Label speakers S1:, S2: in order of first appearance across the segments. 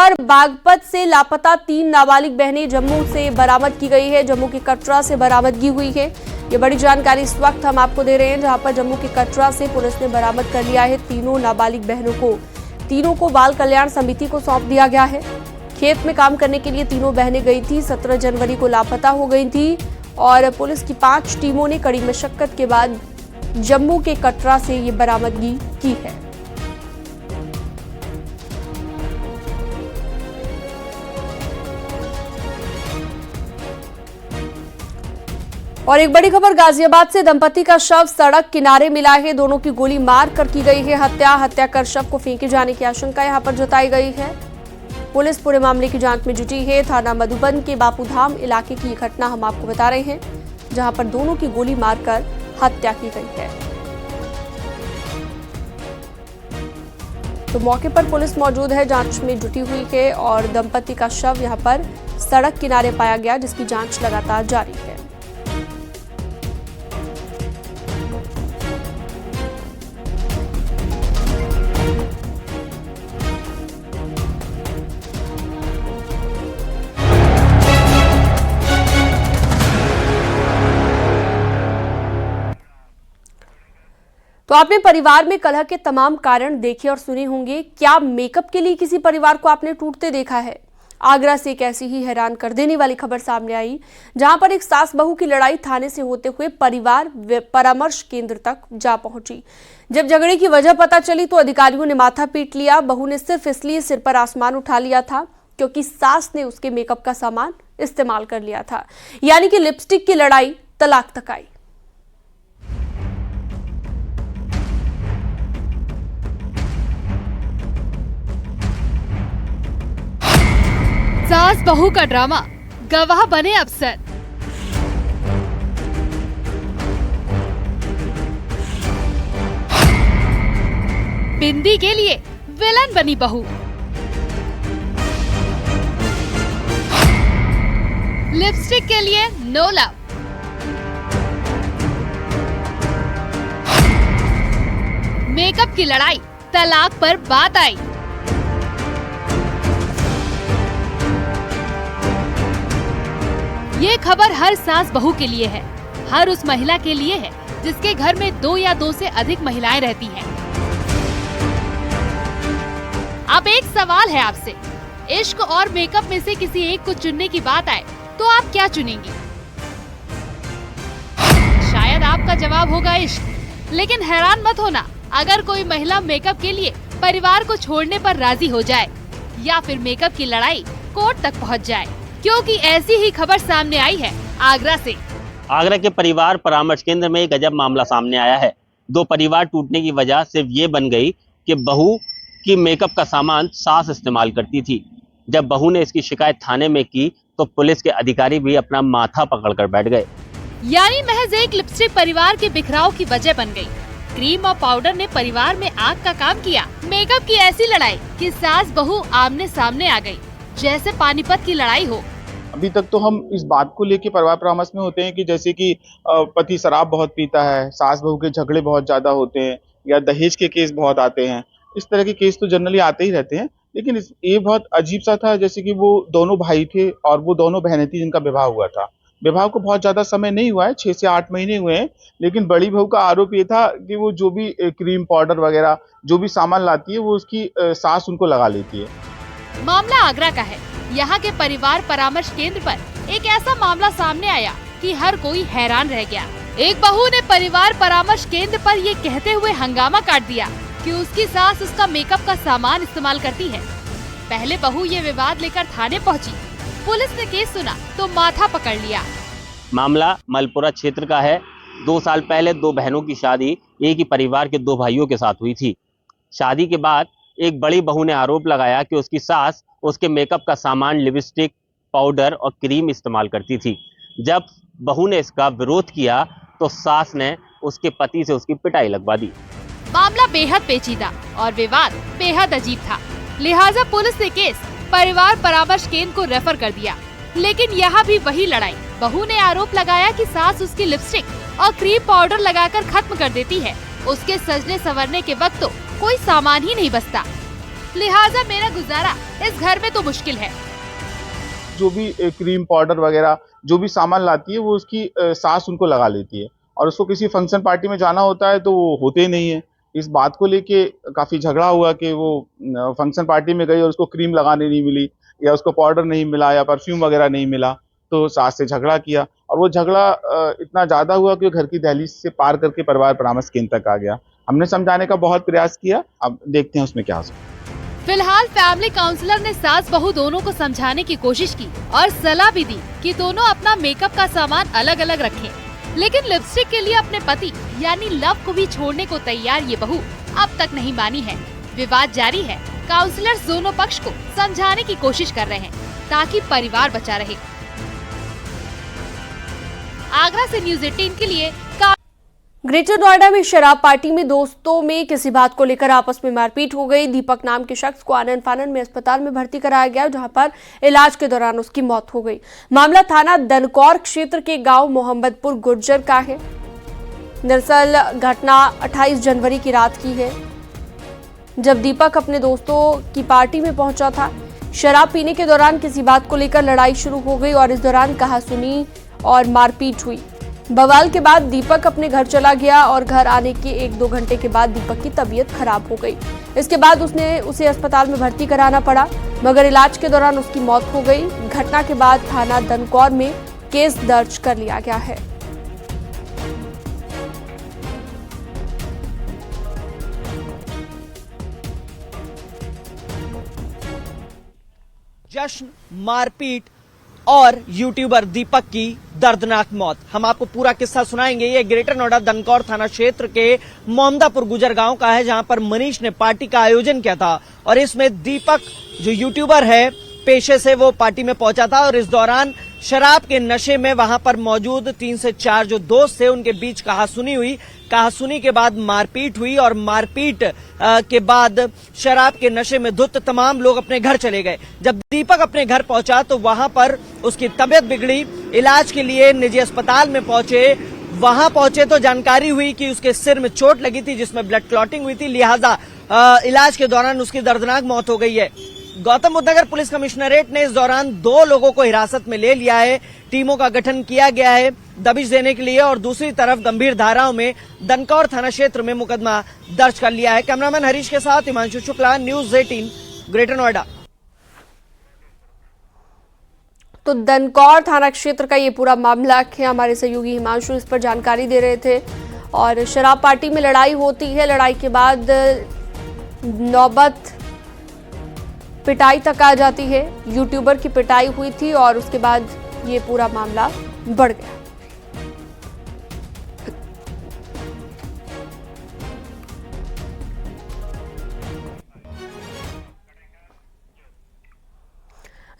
S1: खबर बागपत से लापता 3 नाबालिग बहनें जम्मू से बरामद की गई है। जम्मू के कटरा से बरामदगी हुई है। ये बड़ी जानकारी इस वक्त हम आपको दे रहे हैं, जहां पर जम्मू के कटरा से पुलिस ने बरामद कर लिया है तीनों नाबालिग बहनों को। तीनों को बाल कल्याण समिति को सौंप दिया गया है। खेत में काम करने के लिए तीनों बहनें गई थी। 17 जनवरी को लापता हो गई थी और पुलिस की 5 टीमों ने कड़ी मशक्कत के बाद जम्मू के कटरा से ये बरामदगी की है। और एक बड़ी खबर गाजियाबाद से, दंपति का शव सड़क किनारे मिला है। दोनों की गोली मार कर की गई है हत्या कर शव को फेंके जाने की आशंका यहां पर जताई गई है। पुलिस पूरे मामले की जांच में जुटी है। थाना मधुबन के बापूधाम इलाके की घटना हम आपको बता रहे हैं, जहां पर दोनों की गोली मारकर हत्या की गई है। तो मौके पर पुलिस मौजूद है, जांच में जुटी हुई है और दंपति का शव यहां पर सड़क किनारे पाया गया, जिसकी जांच लगातार जारी है। तो आपने परिवार में कलह के तमाम कारण देखे और सुने होंगे। क्या मेकअप के लिए किसी परिवार को आपने टूटते देखा है? आगरा से एक ऐसी ही हैरान कर देने वाली खबर सामने आई, जहां पर एक सास बहू की लड़ाई थाने से होते हुए परिवार परामर्श केंद्र तक जा पहुंची। जब झगड़े की वजह पता चली तो अधिकारियों ने माथा पीट लिया। बहू ने सिर्फ इसलिए सिर पर आसमान उठा लिया था क्योंकि सास ने उसके मेकअप का सामान इस्तेमाल कर लिया था। यानी कि लिपस्टिक की लड़ाई तलाक तक आई।
S2: सास बहू का ड्रामा, गवाह बने अफसर। बिंदी के लिए विलन बनी बहू। लिपस्टिक के लिए नो लव। मेकअप की लड़ाई, तलाक पर बात आई। ये खबर हर सास बहू के लिए है, हर उस महिला के लिए है जिसके घर में 2 या 2 से अधिक महिलाएं रहती हैं। अब एक सवाल है आपसे, इश्क और मेकअप में से किसी एक को चुनने की बात आए तो आप क्या चुनेंगी? शायद आपका जवाब होगा इश्क, लेकिन हैरान मत होना अगर कोई महिला मेकअप के लिए परिवार को छोड़ने पर राजी हो जाए या फिर मेकअप की लड़ाई कोर्ट तक पहुंच जाए, क्योंकि ऐसी ही खबर सामने आई है आगरा से।
S3: आगरा के परिवार परामर्श केंद्र में एक गजब मामला सामने आया है। 2 परिवार टूटने की वजह सिर्फ ये बन गई कि बहू की मेकअप का सामान सास इस्तेमाल करती थी। जब बहू ने इसकी शिकायत थाने में की तो पुलिस के अधिकारी भी अपना माथा पकड़कर बैठ गए।
S2: यानी महज एक लिपस्टिक परिवार के बिखराव की वजह बन गई। क्रीम और पाउडर ने परिवार में आग का काम किया। मेकअप की ऐसी लड़ाई कि सास बहू आमने सामने आ गई, जैसे पानीपत की लड़ाई हो।
S4: अभी तक तो हम इस बात को लेके परिवार परामर्श में होते हैं कि जैसे कि पति शराब बहुत पीता है, सास बहू के झगड़े बहुत ज्यादा होते हैं या दहेज के केस बहुत आते हैं। इस तरह के केस तो जनरली आते ही रहते हैं, लेकिन ये बहुत अजीब सा था। जैसे कि वो दोनों भाई थे और वो दोनों बहनें थी जिनका विवाह हुआ था। विवाह को बहुत ज्यादा समय नहीं हुआ है, 6 से 8 महीने हुए हैं, लेकिन बड़ी बहू का आरोप ये था कि वो जो भी क्रीम पाउडर वगैरह जो भी सामान लाती है वो उसकी सास उनको लगा लेती है।
S2: मामला आगरा का है। यहाँ के परिवार परामर्श केंद्र पर एक ऐसा मामला सामने आया कि हर कोई हैरान रह गया। एक बहू ने परिवार परामर्श केंद्र पर ये कहते हुए हंगामा काट दिया कि उसकी सास उसका मेकअप का सामान इस्तेमाल करती है। पहले बहू ये विवाद लेकर थाने पहुंची। पुलिस ने केस सुना तो माथा पकड़ लिया।
S3: मामला मलपुरा क्षेत्र का है। 2 साल पहले 2 बहनों की शादी एक ही परिवार के 2 भाइयों के साथ हुई थी। शादी के बाद एक बड़ी बहू ने आरोप लगाया कि उसकी सास उसके मेकअप का सामान, लिपस्टिक, पाउडर और क्रीम इस्तेमाल करती थी। जब बहू ने इसका विरोध किया तो सास ने उसके पति से उसकी पिटाई लगवा दी।
S2: मामला बेहद पेचीदा और विवाद बेहद अजीब था, लिहाजा पुलिस ने केस परिवार परामर्श केंद्र को रेफर कर दिया। लेकिन यहाँ भी वही लड़ाई। बहू ने आरोप लगाया कि सास उसकी लिपस्टिक और क्रीम पाउडर लगाकर खत्म कर देती है। उसके सजने संवरने के वक्त तो कोई सामान ही नहीं बचता। लिहाजा मेरा गुजारा इस घर में तो मुश्किल है।
S4: जो भी क्रीम पाउडर वगैरह जो भी सामान लाती है वो उसकी सास उनको लगा लेती है, और उसको किसी फंक्शन पार्टी में जाना होता है तो वो होते ही नहीं है। इस बात को लेके काफी झगड़ा हुआ कि वो फंक्शन पार्टी में गई और उसको क्रीम लगाने नहीं मिली, या उसको पाउडर नहीं मिला, या परफ्यूम वगैरह नहीं मिला, तो सास से झगड़ा किया, और वो झगड़ा इतना ज्यादा हुआ कि घर की दहलीज से पार करके परिवार परामर्श केंद्र तक आ गया। हमने समझाने का बहुत प्रयास किया, अब देखते हैं उसमें क्या हो सकता है।
S2: फिलहाल फैमिली काउंसलर ने सास बहू दोनों को समझाने की कोशिश की और सलाह भी दी कि दोनों अपना मेकअप का सामान अलग अलग रखें, लेकिन लिपस्टिक के लिए अपने पति यानी लव को भी छोड़ने को तैयार ये बहू अब तक नहीं मानी है। विवाद जारी है। काउंसलर्स दोनों पक्ष को समझाने की कोशिश कर रहे हैं ताकि परिवार बचा रहे। आगरा से न्यूज़ 18 के लिए
S1: ग्रेटर नोएडा में शराब पार्टी में दोस्तों में किसी बात को लेकर आपस में मारपीट हो गई। दीपक नाम के शख्स को आनन फानन में अस्पताल में भर्ती कराया गया, जहां पर इलाज के दौरान उसकी मौत हो गई। मामला थाना दनकौर क्षेत्र के गांव मोहम्मदपुर गुर्जर का है। दरअसल घटना 28 जनवरी की रात की है, जब दीपक अपने दोस्तों की पार्टी में पहुंचा था। शराब पीने के दौरान किसी बात को लेकर लड़ाई शुरू हो गई और इस दौरान कहासुनी और मारपीट हुई। बवाल के बाद दीपक अपने घर चला गया और घर आने के 1-2 घंटे के बाद दीपक की तबीयत खराब हो गई। इसके बाद उसे अस्पताल में भर्ती कराना पड़ा, मगर इलाज के दौरान उसकी मौत हो गई। घटना के बाद थाना दनकौर में केस दर्ज कर लिया गया है।
S5: जश्न, मारपीट और यूट्यूबर दीपक की दर्दनाक मौत। हम आपको पूरा किस्सा सुनाएंगे। ये ग्रेटर नोएडा दनकौर थाना क्षेत्र के मोहम्मदपुर गुजर गांव का है, जहां पर मनीष ने पार्टी का आयोजन किया था और इसमें दीपक जो यूट्यूबर है पेशे से, वो पार्टी में पहुंचा था और इस दौरान शराब के नशे में वहां पर मौजूद 3 से 4 जो दोस्त थे उनके बीच कहासुनी हुई। कहासुनी के बाद मारपीट हुई और मारपीट के बाद शराब के नशे में धुत तमाम लोग अपने घर चले गए। जब दीपक अपने घर पहुंचा तो वहां पर उसकी तबीयत बिगड़ी। इलाज के लिए निजी अस्पताल में पहुंचे। वहां पहुंचे तो जानकारी हुई कि उसके सिर में चोट लगी थी, जिसमें ब्लड क्लॉटिंग हुई थी, लिहाजा इलाज के दौरान उसकी दर्दनाक मौत हो गई है। गौतम बुद्ध नगर पुलिस कमिश्नरेट ने इस दौरान 2 लोगों को हिरासत में ले लिया है। टीमों का गठन किया गया है दबिश देने के लिए, और दूसरी तरफ गंभीर धाराओं में दनकौर थाना क्षेत्र में मुकदमा दर्ज कर लिया है। कैमरामैन हरीश के साथ हिमांशु शुक्ला, न्यूज़ 18 ग्रेटर नोएडा।
S1: तो दनकौर थाना क्षेत्र का ये पूरा मामला है। हमारे सहयोगी हिमांशु इस पर जानकारी दे रहे थे। और शराब पार्टी में लड़ाई होती है, लड़ाई के बाद नौबत पिटाई तक आ जाती है। यूट्यूबर की पिटाई हुई थी और उसके बाद ये पूरा मामला बढ़ गया।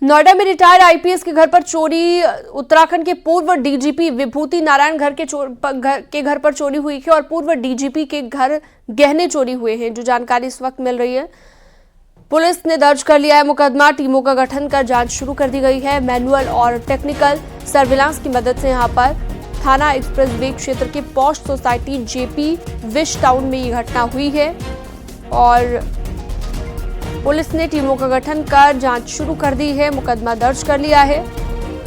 S1: नोएडा में रिटायर्ड आईपीएस के घर पर चोरी। उत्तराखंड के पूर्व डीजीपी विभूति नारायण के घर पर चोरी हुई है और पूर्व डीजीपी के घर गहने चोरी हुए हैं, जो जानकारी इस वक्त मिल रही है। पुलिस ने दर्ज कर लिया है मुकदमा। टीमों का गठन कर जांच शुरू कर दी गई है। मैनुअल और टेक्निकल सर्विलांस की मदद से यहां पर थाना एक्सप्रेस वे क्षेत्र के posh society JP wish town में ये घटना हुई है और पुलिस ने टीमों का गठन कर जांच शुरू कर दी है। मुकदमा दर्ज कर लिया है।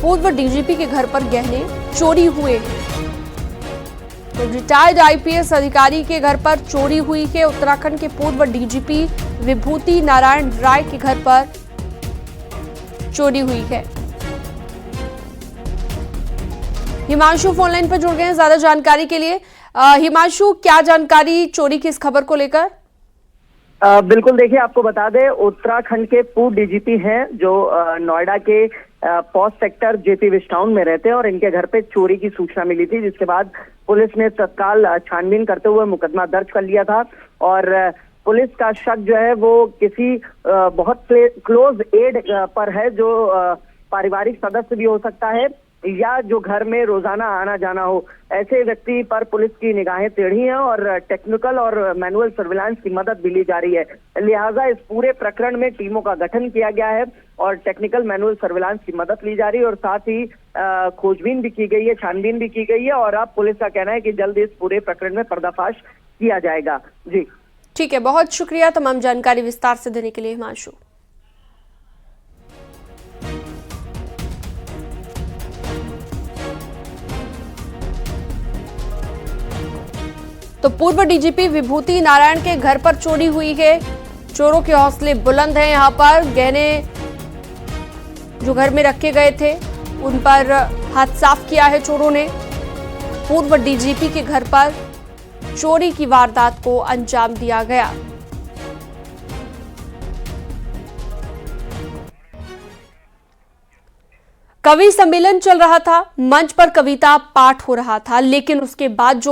S1: पूर्व डीजीपी के घर पर गहने चोरी हुए हैं। तो रिटायर्ड आईपीएस अधिकारी के घर पर चोरी हुई है। उत्तराखंड के पूर्व डीजीपी विभूति नारायण राय के घर पर चोरी हुई है। हिमांशु फोनलाइन पर जुड़ गए हैं ज्यादा जानकारी के लिए। हिमांशु, क्या जानकारी चोरी की इस खबर को लेकर?
S6: बिल्कुल, देखिए आपको बता दें, उत्तराखंड के पूर्व डीजीपी हैं जो नोएडा के post sector JP wish town में रहते हैं और इनके घर पे चोरी की सूचना मिली थी, जिसके बाद पुलिस ने तत्काल छानबीन करते हुए मुकदमा दर्ज कर लिया था। और पुलिस का शक जो है वो किसी बहुत क्लोज एड पर है, जो पारिवारिक सदस्य भी हो सकता है या जो घर में रोजाना आना जाना हो। ऐसे व्यक्ति पर पुलिस की निगाहें टेढ़ी हैं और टेक्निकल और मैनुअल सर्विलांस की मदद भी ली जा रही है। लिहाजा इस पूरे प्रकरण में टीमों का गठन किया गया है और टेक्निकल मैनुअल सर्विलांस की मदद ली जा रही है और साथ ही खोजबीन भी की गई है, छानबीन भी की गई है और अब पुलिस का कहना है कि जल्द इस पूरे प्रकरण में पर्दाफाश किया जाएगा। जी
S1: ठीक है, बहुत शुक्रिया तमाम जानकारी विस्तार से देने के लिए हिमांशु। तो पूर्व डीजीपी विभूति नारायण के घर पर चोरी हुई है। चोरों के हौसले बुलंद हैं। यहां पर गहने जो घर में रखे गए थे उन पर हाथ साफ किया है चोरों ने। पूर्व डीजीपी के घर पर चोरी की वारदात को अंजाम दिया गया। कवि सम्मेलन चल रहा था, मंच पर कविता पाठ हो रहा था, लेकिन उसके बाद जो